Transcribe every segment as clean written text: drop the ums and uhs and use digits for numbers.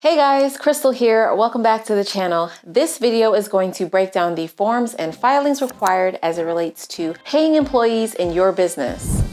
Hey guys, Crystal here. Welcome back to the channel. This video is going to break down the forms and filings required as it relates to paying employees in your business.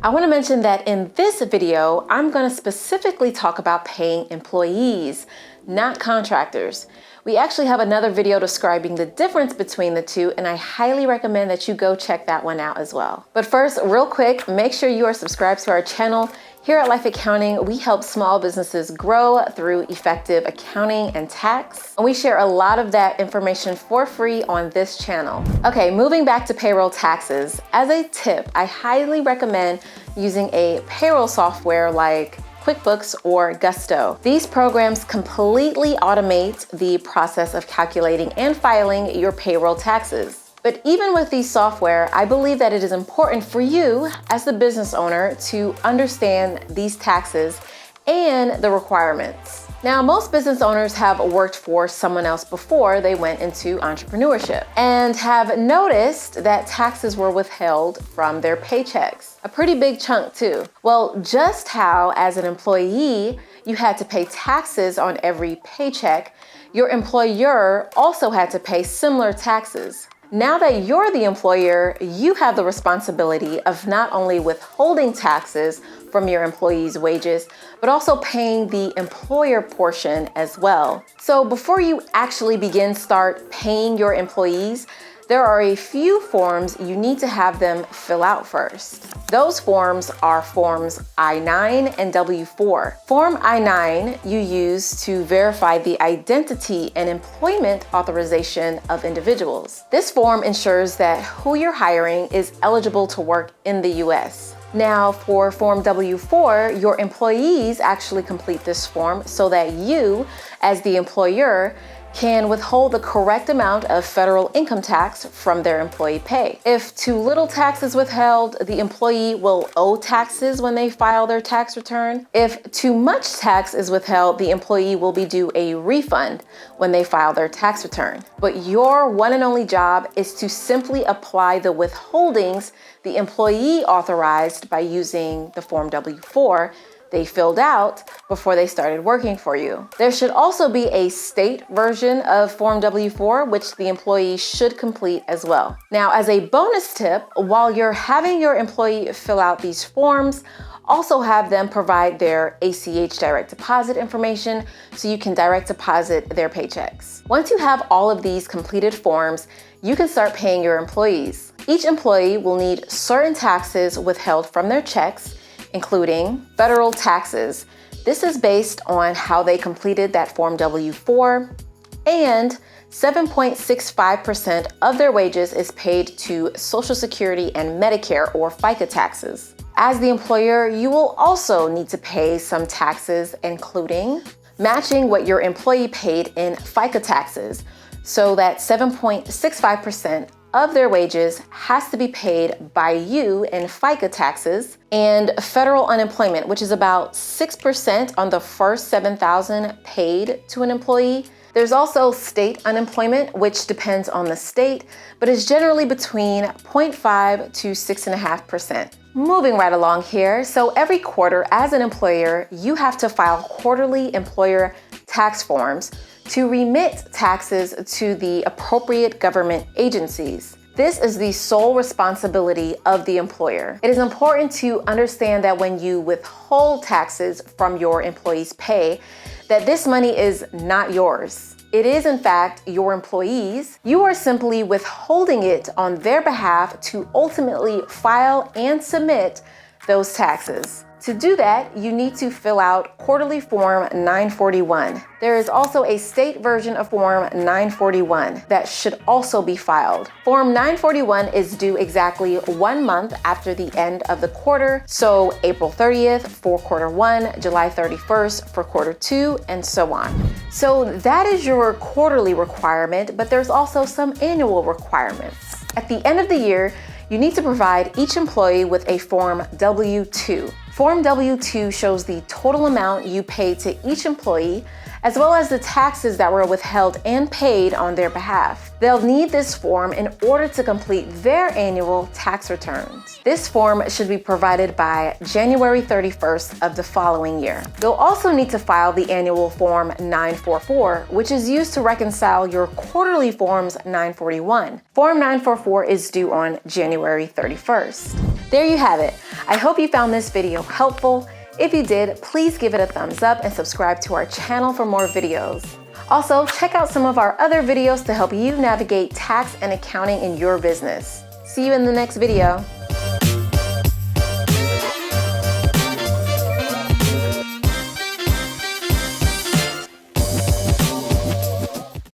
I want to mention that in this video, I'm going to specifically talk about paying employees, not contractors. We actually have another video describing the difference between the two, and I highly recommend that you go check that one out as well. But first, real quick, make sure you are subscribed to our channel. Here at Life Accounting, we help small businesses grow through effective accounting and tax, and we share a lot of that information for free on this channel. Okay, moving back to payroll taxes. As a tip, I highly recommend using a payroll software like QuickBooks or Gusto. These programs completely automate the process of calculating and filing your payroll taxes. But even with these software, I believe that it is important for you as the business owner to understand these taxes and the requirements. Now, most business owners have worked for someone else before they went into entrepreneurship and have noticed that taxes were withheld from their paychecks. A pretty big chunk too. Well, just how as an employee you had to pay taxes on every paycheck, your employer also had to pay similar taxes. Now that you're the employer, you have the responsibility of not only withholding taxes from your employees' wages, but also paying the employer portion as well. So before you actually start paying your employees, there are a few forms you need to have them fill out first. Those forms are forms I-9 and W-4. Form I-9 you use to verify the identity and employment authorization of individuals. This form ensures that who you're hiring is eligible to work in the US. Now, for Form W-4, your employees actually complete this form so that you, as the employer, can withhold the correct amount of federal income tax from their employee pay. If too little tax is withheld, the employee will owe taxes when they file their tax return. If too much tax is withheld, the employee will be due a refund when they file their tax return. But your one and only job is to simply apply the withholdings the employee authorized by using the Form W-4 they filled out before they started working for you. There should also be a state version of Form W-4, which the employee should complete as well. Now, as a bonus tip, while you're having your employee fill out these forms, also have them provide their ACH direct deposit information so you can direct deposit their paychecks. Once you have all of these completed forms, you can start paying your employees. Each employee will need certain taxes withheld from their checks, including federal taxes. This is based on how they completed that Form W-4, and 7.65% of their wages is paid to Social Security and Medicare or FICA taxes. As the employer, you will also need to pay some taxes, including matching what your employee paid in FICA taxes, so that 7.65% of their wages has to be paid by you in FICA taxes, and federal unemployment, which is about 6% on the first $7,000 paid to an employee. There's also state unemployment, which depends on the state, but is generally between 0.5 to 6.5%. Moving right along here, so every quarter as an employer, you have to file quarterly employer tax forms to remit taxes to the appropriate government agencies. This is the sole responsibility of the employer. It is important to understand that when you withhold taxes from your employees' pay, that this money is not yours. It is in fact your employees. You are simply withholding it on their behalf to ultimately file and submit those taxes. To do that, you need to fill out quarterly Form 941. There is also a state version of Form 941 that should also be filed. Form 941 is due exactly 1 month after the end of the quarter, so April 30th for quarter 1, July 31st for quarter 2, and so on. So that is your quarterly requirement, but there's also some annual requirements. At the end of the year, you need to provide each employee with a Form W-2. Form W-2 shows the total amount you pay to each employee as well as the taxes that were withheld and paid on their behalf. They'll need this form in order to complete their annual tax returns. This form should be provided by January 31st of the following year. You'll also need to file the annual Form 944, which is used to reconcile your quarterly Forms 941. Form 944 is due on January 31st. There you have it. I hope you found this video helpful. If you did, please give it a thumbs up and subscribe to our channel for more videos. Also, check out some of our other videos to help you navigate tax and accounting in your business. See you in the next video.